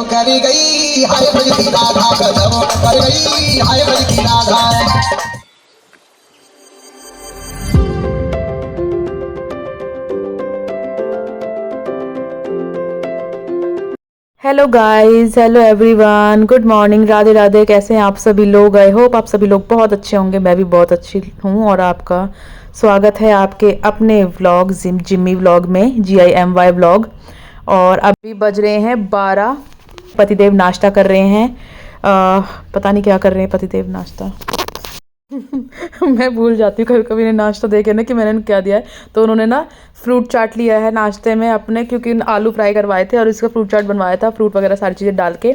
कर गई हाय ब्रज की राधा गजब कर गई हाय ब्रज की Radha. Hello guys, hello everyone, good morning, Radhe Radhe. कैसे हैं आप सभी लोग? आई होप आप सभी लोग बहुत अच्छे होंगे। मैं भी बहुत अच्छी हूँ और आपका स्वागत है आपके अपने व्लॉग जिम्मी व्लॉग में, GIMY व्लॉग। और अभी बज रहे हैं 12। पतिदेव नाश्ता कर रहे हैं। पता नहीं क्या कर रहे हैं पतिदेव नाश्ता। मैं भूल जाती हूँ कभी कभी इन्हें नाश्ता देखे ना कि मैंने इन्हें क्या दिया है। तो उन्होंने ना फ्रूट चाट लिया है नाश्ते में अपने, क्योंकि आलू फ्राई करवाए थे और इसका फ्रूट चाट बनवाया था, फ्रूट वगैरह सारी चीज़ें डाल के।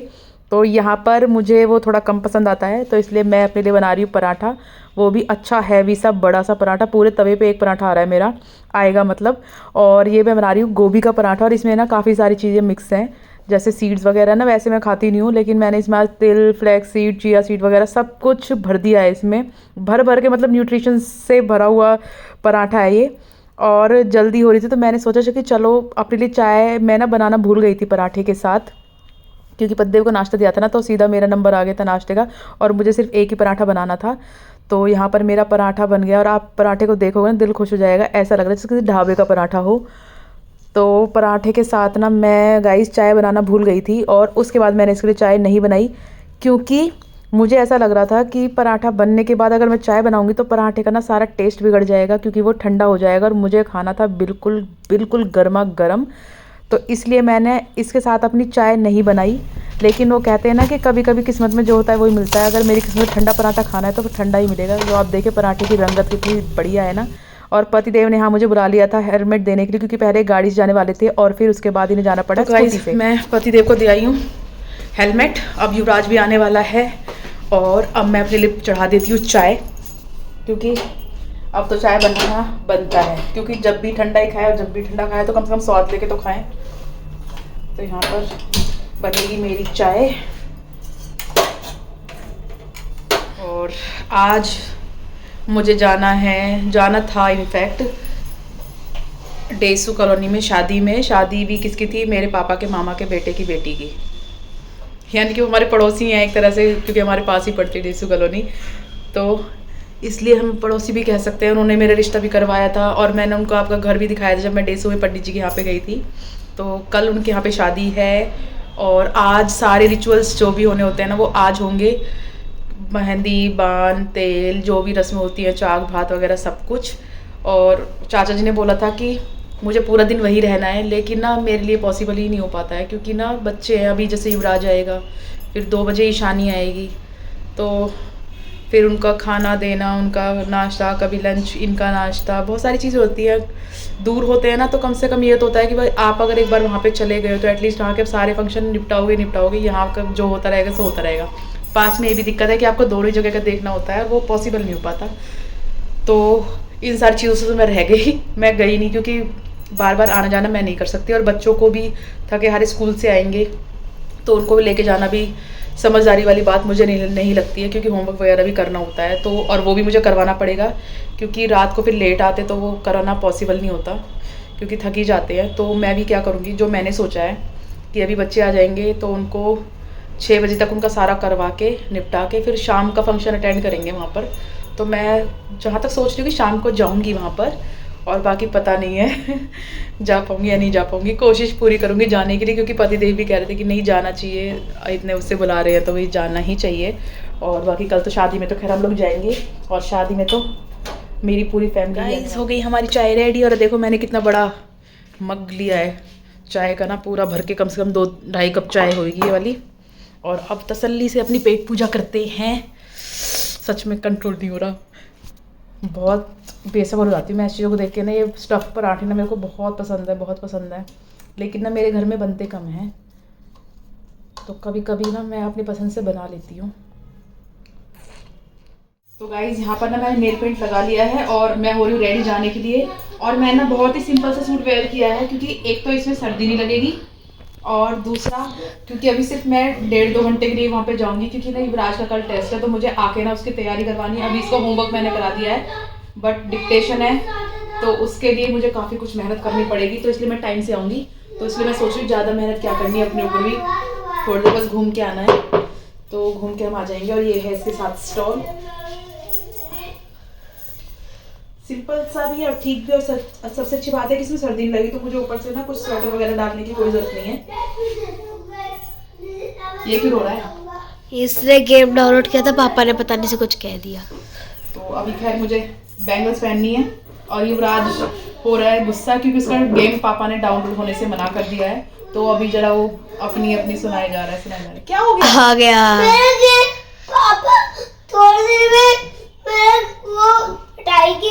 तो यहाँ पर मुझे वो थोड़ा कम पसंद आता है, तो इसलिए मैं अपने लिए बना रही हूँ पराठा। वो भी अच्छा हैवी सा बड़ा सा पराठा, पूरे तवे पे एक पराठा आ रहा है मेरा, आएगा मतलब। और ये मैं बना रही हूँ गोभी का पराठा, और इसमें ना काफ़ी सारी चीज़ें मिक्स हैं, जैसे सीड्स वगैरह ना। वैसे मैं खाती नहीं हूँ, लेकिन मैंने इसमें आज तिल, फ्लैक्स सीड, चिया सीड वगैरह सब कुछ भर दिया है इसमें, भर भर के, मतलब न्यूट्रिशन से भरा हुआ पराठा है ये। और जल्दी हो रही थी तो मैंने सोचा कि चलो अपने लिए चाय मैं ना बनाना भूल गई थी पराठे के साथ, क्योंकि पतिदेव को नाश्ता दिया था ना, तो सीधा मेरा नंबर आ गया था नाश्ते का, और मुझे सिर्फ एक ही पराठा बनाना था। तो यहाँ पर मेरा पराठा बन गया, और आप पराठे को देखोगे ना दिल खुश हो जाएगा, ऐसा लग रहा है जैसे किसी ढाबे का पराठा हो। तो पराठे के साथ ना मैं गाइस चाय बनाना भूल गई थी, और उसके बाद मैंने इसके लिए चाय नहीं बनाई, क्योंकि मुझे ऐसा लग रहा था कि पराठा बनने के बाद अगर मैं चाय बनाऊंगी तो पराठे का ना सारा टेस्ट बिगड़ जाएगा, क्योंकि वो ठंडा हो जाएगा, और मुझे खाना था बिल्कुल बिल्कुल गर्मा गर्म। तो इसलिए मैंने इसके साथ अपनी चाय नहीं बनाई। लेकिन वो कहते हैं ना कि कभी कभी किस्मत में जो होता है वही मिलता है। अगर मेरी किस्मत में ठंडा पराठा खाना है तो फिर ठंडा ही मिलेगा। तो आप देखें पराठे की रंगत कितनी बढ़िया है ना। और पतिदेव ने यहाँ मुझे बुला लिया था हेलमेट देने के लिए, क्योंकि पहले गाड़ी से जाने वाले थे और फिर उसके बाद इन्हें जाना पड़ा स्कूटी से। मैं पतिदेव को दे आई हूँ हेलमेट। अब युवराज भी आने वाला है, और अब मैं अपने लिए चढ़ा देती हूँ चाय, क्योंकि अब तो चाय बनता है, क्योंकि जब भी ठंडा ही खाए और जब भी ठंडा खाए तो कम से कम स्वाद लेके तो खाएं। तो यहाँ पर बनेगी मेरी चाय। और आज मुझे जाना था इनफैक्ट डेसू कॉलोनी में शादी में। शादी भी किसकी थी? मेरे पापा के मामा के बेटे की बेटी की, यानी कि वो हमारे पड़ोसी हैं एक तरह से, क्योंकि हमारे पास ही पड़ती है डेसू कॉलोनी, तो इसलिए हम पड़ोसी भी कह सकते हैं। उन्होंने मेरा रिश्ता भी करवाया था, और मैंने उनको आपका घर भी दिखाया था जब मैं डेसू में पंडित जी के यहाँ पे गई थी। तो कल उनके यहाँ पे शादी है, और आज सारे रिचुअल्स जो भी होने होते हैं ना वो आज होंगे। मेहंदी, बान, तेल, जो भी रस्में होती हैं, चाक भात वगैरह सब कुछ। और चाचा जी ने बोला था कि मुझे पूरा दिन वही रहना है, लेकिन ना मेरे लिए पॉसिबल ही नहीं हो पाता है, क्योंकि ना बच्चे हैं। अभी जैसे युवराज आएगा, फिर 2 बजे ईशानी आएगी, तो फिर उनका खाना देना, उनका नाश्ता, कभी लंच, इनका नाश्ता, बहुत सारी चीज़ें होती हैं। दूर होते हैं ना, तो कम से कम ये तो होता है कि भाई आप अगर एक बार वहाँ पे चले गए हो तो एटलीस्ट वहाँ के सारे फंक्शन निपटाओगे। यहाँ का जो होता रहेगा सो होता रहेगा। पास में ये भी दिक्कत है कि आपको दोनों ही जगह का देखना होता है, वो पॉसिबल नहीं हो पाता। तो इन सारी चीज़ों से तो मैं रह गई, मैं गई नहीं, क्योंकि बार बार आना जाना मैं नहीं कर सकती, और बच्चों को भी थके हारे स्कूल से आएंगे तो उनको भी लेके जाना भी समझदारी वाली बात मुझे नहीं लगती है, क्योंकि होमवर्क वगैरह भी करना होता है, तो और वो भी मुझे करवाना पड़ेगा, क्योंकि रात को फिर लेट आते तो वो कराना पॉसिबल नहीं होता, क्योंकि थक ही जाते हैं। तो मैं भी क्या करूँगी, जो मैंने सोचा है कि अभी बच्चे आ जाएंगे तो उनको 6 बजे तक उनका सारा करवा के निपटा के फिर शाम का फंक्शन अटेंड करेंगे वहाँ पर। तो मैं जहाँ तक सोच रही हूँ कि शाम को जाऊँगी वहाँ पर, और बाकी पता नहीं है जा पाऊँगी या नहीं जा पाऊँगी। कोशिश पूरी करूँगी जाने के लिए, क्योंकि पतिदेव भी कह रहे थे कि नहीं जाना चाहिए, इतने उससे बुला रहे हैं तो वही जाना ही चाहिए। और बाकी कल तो शादी में तो खैर हम लोग जाएंगे, और शादी में तो मेरी पूरी फैमिली। हो गई हमारी चाय रेडी, और देखो मैंने कितना बड़ा मग लिया है चाय का ना, पूरा भर के, कम से कम 2-2.5 कप चाय होगी ये वाली। और अब तसल्ली से अपनी पेट पूजा करते हैं। सच में कंट्रोल नहीं हो रहा, बहुत बेसब्र हो जाती हूँ मैं इस चीज़ों को देख के ना। ये स्टफ़ पराठे ना मेरे को बहुत पसंद है, बहुत पसंद है, लेकिन ना मेरे घर में बनते कम हैं, तो कभी कभी ना मैं अपनी पसंद से बना लेती हूँ। तो गाइज़ यहाँ पर ना मैंने नेल पेंट लगा लिया है, और मैं हो रही हूँ रेडी जाने के लिए। और मैं ना बहुत ही सिंपल सा सूट वेयर किया है, क्योंकि एक तो इसमें सर्दी नहीं लगेगी, और दूसरा क्योंकि अभी सिर्फ मैं 1.5-2 घंटे के लिए वहाँ पे जाऊँगी, क्योंकि ना युवराज का कल टेस्ट है, तो मुझे आके ना उसकी तैयारी करवानी है। अभी इसका होमवर्क मैंने करा दिया है, बट डिक्टेशन है, तो उसके लिए मुझे काफ़ी कुछ मेहनत करनी पड़ेगी, तो इसलिए मैं टाइम से आऊँगी। तो इसलिए मैं सोच रही हूँ ज़्यादा मेहनत क्या करनी है अपने ऊपर भी, थोड़ी देर बस घूम के आना है, तो घूम के हम आ जाएंगे। और ये है इसके साथ स्टॉल, सिंपल सा भी है और ठीक भी। और सबसे अच्छी बात है कि इसमें सर्दी नहीं लगी, तो मुझे ऊपर से ना कुछ स्वेटर वगैरह डालने की कोई जरूरत नहीं है। ये क्यों रो रहा है? इसने गेम डाउनलोड किया था, पापा ने पता नहीं से कुछ कह दिया। तो अभी खैर मुझे बैंगल्स पहननी है और युवराज हो रहा है गुस्सा क्योंकि उसका गेम पापा ने डाउनलोड होने से मना कर दिया है। तो अभी जरा वो अपनी अपनी सुनाए जा रहा है। क्या हो गया? आ गया पापा थोड़ी देर में मैं वो हटाएंगे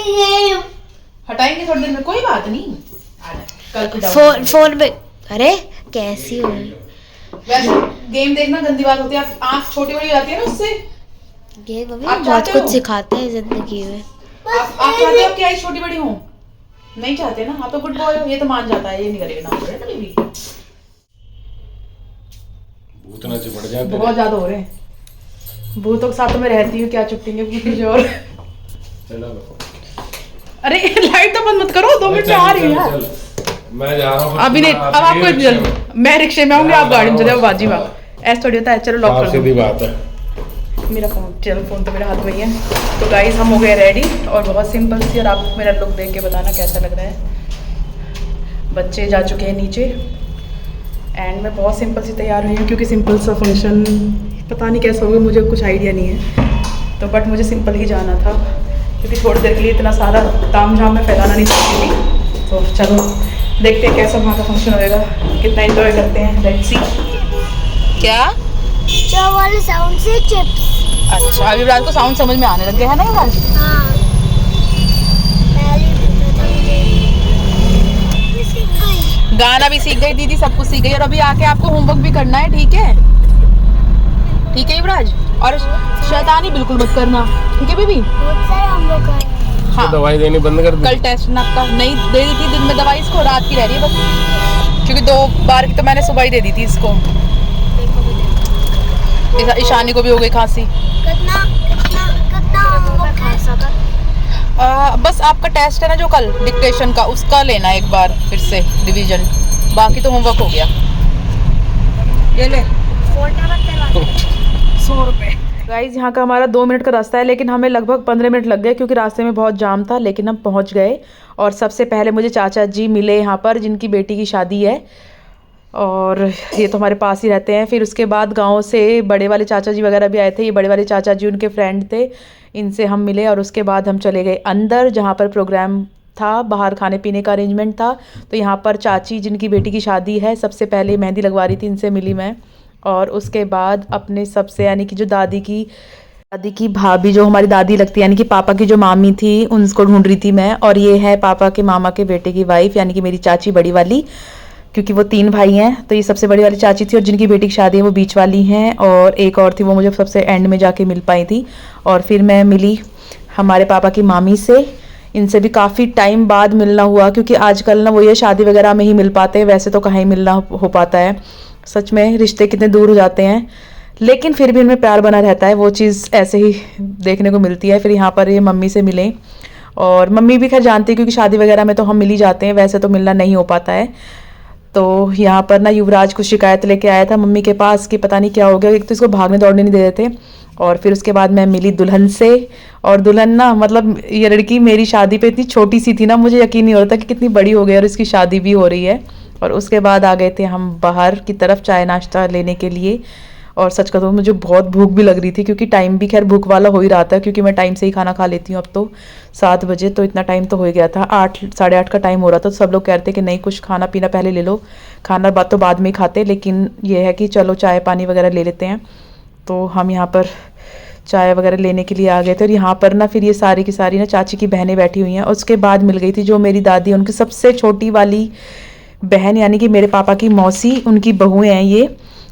थोड़ी देर में, कोई बात नहीं। कल फोन में। अरे कैसी हो? वैसे गेम देखना गंदी बात होती है, आँख छोटी बड़ी हो जाती है ना उससे। ये मम्मी आप बहुत चाहते कुछ हो? सिखाते हैं जिंदगी में। आप चाहते हो कि आई छोटी बड़ी हो? नहीं चाहते ना, आप तो गुड बॉय हो। ये तो मान जाता है, ये नहीं करेगा ना कभी भी। भूतना चिपट जाते बहुत ज्यादा हो रहे हैं। भूतों के साथ तो मैं रहती हूँ, क्या चुपटेंगे भूत मुझे। और चलो अरे लाइट तो बंद मत करो, 2 मिनट में आ रही है यार। मैं जा रहा हूँ अभी नहीं, अब आपको मैं रिक्शे में आऊंगी, आप गाड़ी में चले जाओ। बाजी बात ऐसा थोड़ी होता है। चलो लॉक कर दो। सीधी बात है। मेरा फोन, चलो फोन तो मेरे हाथ में ही है। तो गाइस हम हो गए रेडी और बहुत सिंपल सी। और आप मेरा लुक देख के बताना कैसा लग रहा है। बच्चे जा चुके हैं नीचे एंड मैं बहुत सिंपल सी तैयार हुई हूँ क्योंकि सिंपल सा फंक्शन पता नहीं कैसा होगा, मुझे कुछ आइडिया नहीं है। तो बट मुझे सिंपल ही जाना था क्योंकि थोड़ी देर के लिए इतना सारा ताम झाम में फैलाना नहीं चाहती थी। तो चलो देखते हैं कैसा वहाँ का फंक्शन होएगा, कितना एंजॉय करते हैं। Let's see. क्या वाले साउंड से चिप्स। अच्छा, अभी रात को साउंड समझ में आने लग गया है ना ये बात? हाँ गाना भी सीख गई दीदी, सब कुछ सीख गई। और अभी आके आपको होमवर्क भी करना है, ठीक है? ठीक है युवराज, और शैतानी बिल्कुल मत करना, ठीक है बेबी? बहुत सारे हम लोग का है। हाँ, दवाई देनी बंद कर दी। कल टेस्ट ना का नहीं दे दी थी दिन में दवाई, इसको रात की रह रही है बस, क्योंकि 2 बार की तो मैंने सुबह ही दे दी थी इसको। ईशानी को भी हो गई खांसी। कितना कितना कितना होमवर्क है? बस आपका टेस्ट है ना जो कल डिक्टेशन का, उसका लेना एक बार फिर से रिवीजन, बाकी तो होमवर्क हो गया। ये ले 100 रुपए। गाइज यहाँ का हमारा 2 मिनट का रास्ता है, लेकिन हमें लगभग 15 मिनट लग गए क्योंकि रास्ते में बहुत जाम था, लेकिन हम पहुँच गए। और सबसे पहले मुझे चाचा जी मिले यहाँ पर, जिनकी बेटी की शादी है और ये तो हमारे पास ही रहते हैं। फिर उसके बाद गांव से बड़े वाले चाचा जी वगैरह भी आए थे। ये बड़े वाले चाचा जी उनके फ्रेंड थे, इनसे हम मिले। और उसके बाद हम चले गए अंदर जहाँ पर प्रोग्राम था, बाहर खाने पीने का अरेंजमेंट था। तो यहाँ पर चाची जिनकी बेटी की शादी है, सबसे पहले मेहंदी लगवा रही थी, इनसे मिली मैं। और उसके बाद अपने सबसे यानी कि जो दादी की भाभी, जो हमारी दादी लगती है यानी कि पापा की जो मामी थी, उनको ढूंढ रही थी मैं। और ये है पापा के मामा के बेटे की वाइफ यानी कि मेरी चाची बड़ी वाली, क्योंकि वो 3 भाई हैं। तो ये सबसे बड़ी वाली चाची थी और जिनकी बेटी की शादी है वो बीच वाली हैं। और एक और थी, वो मुझे सबसे एंड में जाके मिल पाई थी। और फिर मैं मिली हमारे पापा की मामी से, इनसे भी काफ़ी टाइम बाद मिलना हुआ क्योंकि आजकल ना वो ये शादी वगैरह में ही मिल पाते हैं, वैसे तो कहीं मिलना हो पाता है। सच में रिश्ते कितने दूर हो जाते हैं, लेकिन फिर भी इनमें प्यार बना रहता है, वो चीज़ ऐसे ही देखने को मिलती है। फिर यहाँ पर ये मम्मी से मिले और मम्मी भी खैर जानती है क्योंकि शादी वगैरह में तो हम मिल ही जाते हैं, वैसे तो मिलना नहीं हो पाता है। तो यहाँ पर ना युवराज कुछ शिकायत लेके आया था मम्मी के पास कि पता नहीं क्या हो गया, एक तो इसको भागने दौड़ने नहीं दे रहे थे। और फिर उसके बाद मैं मिली दुल्हन से, और दुल्हन ना मतलब ये लड़की मेरी शादी पे इतनी छोटी सी थी ना, मुझे यकीन नहीं हो रहा था कि कितनी बड़ी हो गई और इसकी शादी भी हो रही है। और उसके बाद आ गए थे हम बाहर की तरफ चाय नाश्ता लेने के लिए। और सच कहूँ तो मुझे बहुत भूख भी लग रही थी क्योंकि टाइम भी खैर भूख वाला हो ही रहा था, क्योंकि मैं टाइम से ही खाना खा लेती हूँ अब तो 7 बजे, तो इतना टाइम तो हो ही गया था। 8 साढ़े 8 का टाइम हो रहा था। तो सब लोग कह रहे थे कि नहीं कुछ खाना पीना पहले ले लो, खाना बात तो बाद में ही खाते, लेकिन ये है कि चलो चाय पानी वगैरह ले लेते हैं। तो हम यहाँ पर चाय वगैरह लेने के लिए आ गए थे। और यहाँ पर ना फिर ये सारी की सारी ना चाची की बहनें बैठी हुई हैं। और उसके बाद मिल गई थी जो मेरी दादी, उनकी सबसे छोटी वाली बहन यानी कि मेरे पापा की मौसी, उनकी बहुएं हैं ये।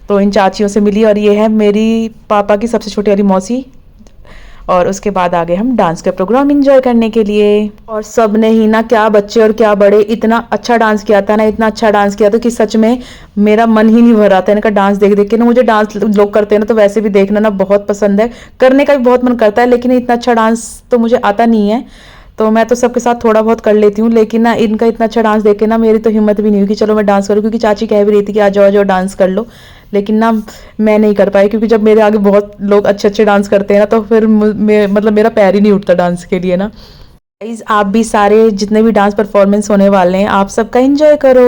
तो इन चाचियों से मिली और ये है मेरी पापा की सबसे छोटी वाली मौसी। और उसके बाद आ गए हम डांस का प्रोग्राम एंजॉय करने के लिए। और सब ने ही ना, क्या बच्चे और क्या बड़े, इतना अच्छा डांस किया था ना, इतना अच्छा डांस किया था कि सच में मेरा मन ही नहीं भर रहा था इनका डांस देख देख के ना। मुझे डांस लोग करते हैं ना तो वैसे भी देखना ना बहुत पसंद है, करने का भी बहुत मन करता है, लेकिन इतना अच्छा डांस तो मुझे आता नहीं है। तो मैं तो सबके साथ थोड़ा बहुत कर लेती हूँ, लेकिन ना इनका इतना अच्छा डांस देख के ना मेरी तो हिम्मत भी नहीं हुई कि चलो मैं डांस करूँ, क्योंकि चाची कह भी रही थी कि आ जाओ डांस कर लो, लेकिन ना मैं नहीं कर पाई, क्योंकि जब मेरे आगे बहुत लोग अच्छे अच्छे डांस करते हैं ना तो फिर मतलब मेरा पैर ही नहीं उठता डांस के लिए ना। गाइस आप भी सारे जितने भी डांस परफॉर्मेंस होने वाले हैं आप सबका एंजॉय करो।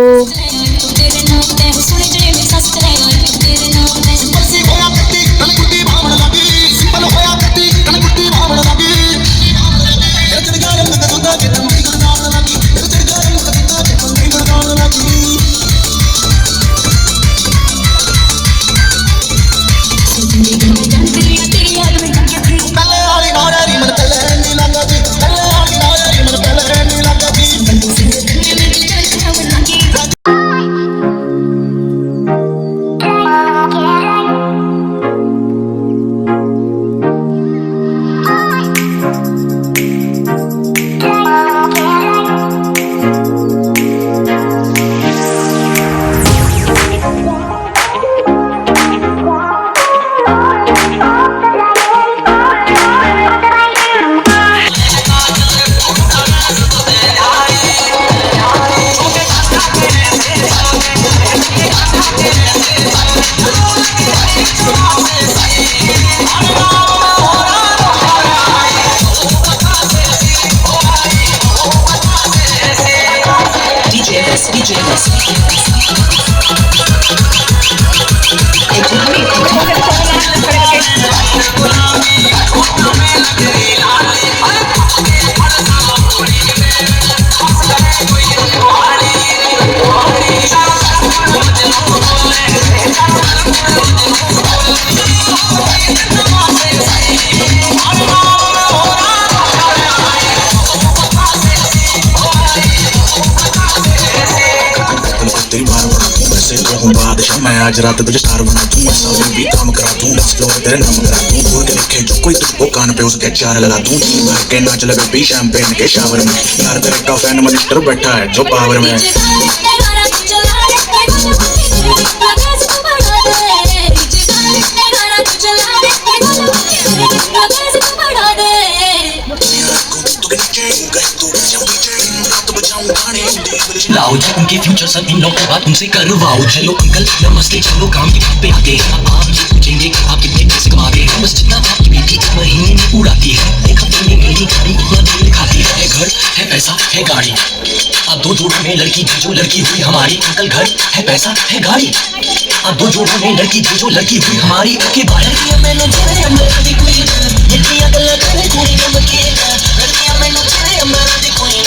मैं आज रात तुझे स्टार बना दूं, ऐसा भी काम करा दूं, एक्सप्लोर तेरे नाम करा दूं, भूल के रखे जो कोई तुझको कान पे उसके चार लगा दूं, भर के नाच लगे पी शैंपेन के शावर में, यार तेरे का फैन मजिस्टर बैठा है जो पावर में। लाओ जी उनके फ्यूचर सब इन लोग की बात उनसे करवाओ। हेलो अंकल नमस्ते, चलो काम की बात पे आते हैं। आप ये पूछेंगे आप कितने पैसे कमाते हैं, बस जितना आपकी बेटी महीने में उड़ाती है। एक हफ्ते में मेरी गाड़ी इतना तेल खाती है। घर है पैसा है गाड़ी, अब दो जोड़ों में लड़की भेजो लड़की हुई हमारी। अंकल घर है पैसा है गाड़ी, अब दो जोड़ों में लड़की भेजो लड़की हुई हमारी। के बारे में मैंने तेरे अंदर दी कोई जितनी अगला करे कोई न बके, लड़कियां मैंने तेरे अंदर दी कोई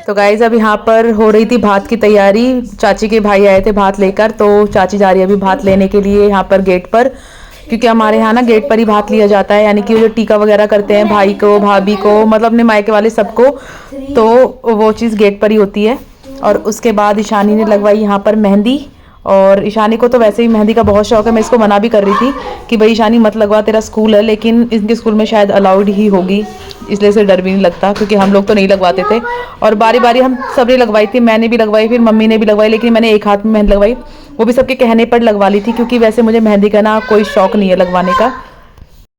तो गाइज अब यहाँ पर हो रही थी भात की तैयारी। चाची के भाई आए थे भात लेकर, तो चाची जा रही है अभी भात लेने के लिए यहाँ पर गेट पर, क्योंकि हमारे यहाँ ना गेट पर ही भात लिया जाता है, यानी कि वो जो टीका वगैरह करते हैं भाई को, भाभी को, मतलब अपने मायके वाले सबको, तो वो चीज़ गेट पर ही होती है। और उसके बाद ईशानी ने लगवाई यहाँ पर मेहंदी, और ईशानी को तो वैसे ही मेहंदी का बहुत शौक है। मैं इसको मना भी कर रही थी कि भाई ईशानी मत लगवा, तेरा स्कूल है, लेकिन इनके स्कूल में शायद अलाउड ही होगी, इसलिए से डर भी नहीं लगता, क्योंकि हम लोग तो नहीं लगवाते थे। और बारी बारी हम सबने लगवाई थी, मैंने भी लगवाई, फिर मम्मी ने भी लगवाई, लेकिन मैंने एक हाथ में मेहंदी लगवाई, वो भी सबके कहने पर लगवा ली थी, क्योंकि वैसे मुझे मेहंदी का ना कोई शौक नहीं है लगवाने का,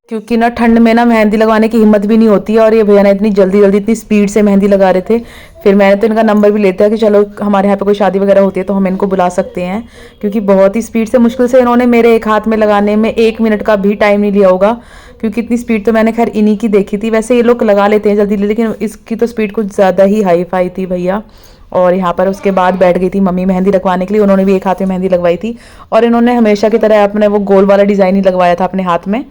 क्योंकि ना ठंड में ना मेहंदी लगवाने की हिम्मत भी नहीं होती है। और ये भैया ना इतनी जल्दी जल्दी इतनी स्पीड से मेहंदी लगा रहे थे। फिर मैंने तो इनका नंबर भी लेता है कि चलो हमारे यहाँ पे कोई शादी वगैरह होती है तो हम इनको बुला सकते हैं, क्योंकि बहुत ही स्पीड से, मुश्किल से इन्होंने मेरे एक हाथ में लगाने में 1 मिनट का भी टाइम नहीं लिया होगा, क्योंकि इतनी स्पीड तो मैंने खैर इन्हीं की देखी थी। वैसे ये लोग लगा लेते हैं जल्दी, लेकिन इसकी तो स्पीड कुछ ज़्यादा ही हाई फाई थी भैया। और यहाँ पर उसके बाद बैठ गई थी मम्मी मेहंदी लगवाने के लिए, उन्होंने भी एक हाथ में मेहंदी लगवाई थी, और इन्होंने हमेशा की तरह अपने वो गोल वाला डिज़ाइन ही लगवाया था अपने हाथ में।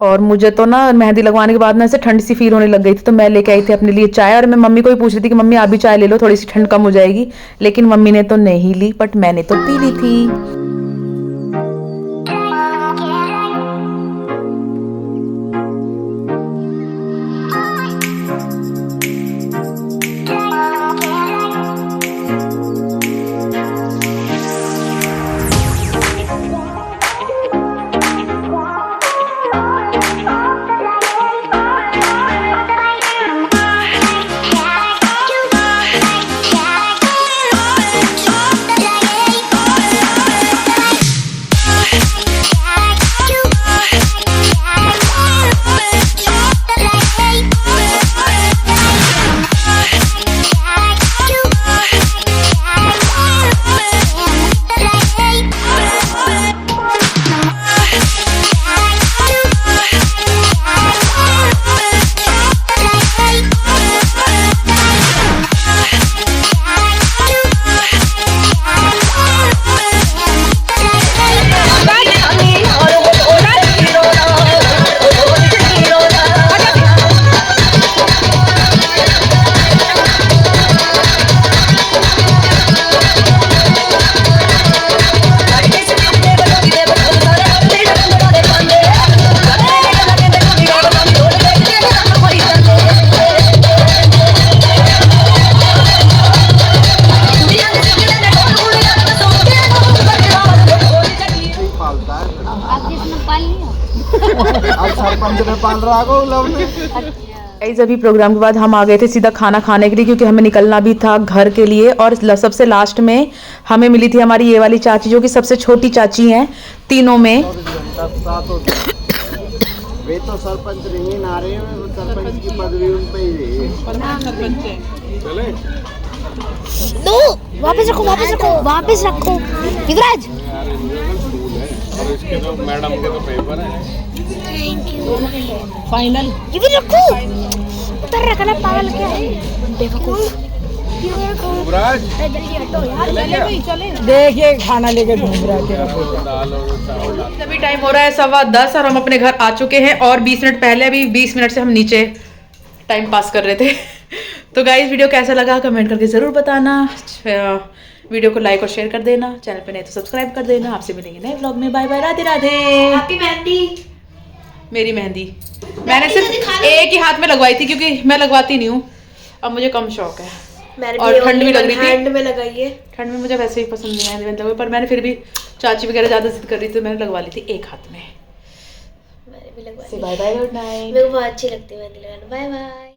और मुझे तो ना मेहंदी लगवाने के बाद ना ऐसे ठंड सी फील होने लग गई थी, तो मैं लेके आई थी अपने लिए चाय, और मैं मम्मी को भी पूछ रही थी कि मम्मी आप भी चाय ले लो, थोड़ी सी ठंड कम हो जाएगी, लेकिन मम्मी ने तो नहीं ली, बट मैंने तो पी ली थी। गाइस अभी प्रोग्राम के बाद हम आ गए थे सीधा खाना खाने के लिए, क्योंकि हमें निकलना भी था घर के लिए। और सबसे लास्ट में हमें मिली थी हमारी ये वाली चाची, जो कि सबसे छोटी चाची हैं तीनों में। वे तो सरपंच नहीं ना रहे, सरपंच की पदवी उन पे ही है। चले नो, वापस रखो, वापस रखो, वापस रखो युवराज। और इसके तो मैडम के तो पेपर है। Thank you. फाइनल ये भी रखो, उधर रखना, पागल क्या है बेवकूफ। युवराज जल्दी हटो यार, चले देखिए खाना लेके घूम रहा है। अभी टाइम हो रहा है 10:15 और हम अपने घर आ चुके हैं। और 20 मिनट पहले, अभी 20 मिनट से हम नीचे टाइम पास कर रहे थे। तो गाइस वीडियो कैसा लगा कमेंट करके ज़रूर बताना। वीडियो को लाइक और शेयर कर देना, चैनल पे नहीं तो सब्सक्राइब कर देना। आपसे मिलेंगे नए व्लॉग में। Bye bye, Radhe Radhe. Happy mehndi. मेरी मेहंदी मैंने सिर्फ एक ही हाथ में लगवाई थी, क्योंकि मैं लगवाती नहीं हूँ, अब मुझे कम शौक है। और ठंड भी लग रही थी, हैंड में लगाइए। ठंड में मुझे वैसे ही पसंद नहीं है मेहंदी, पर मैंने फिर भी चाची वगैरह ज़्यादा जिद कर रही थी तो मैंने लगवा ली थी एक हाथ में। मैंने भी लगवाई। Bye bye, good night. मेरे को बहुत अच्छी लगती है मेहंदी लगाना। Bye bye.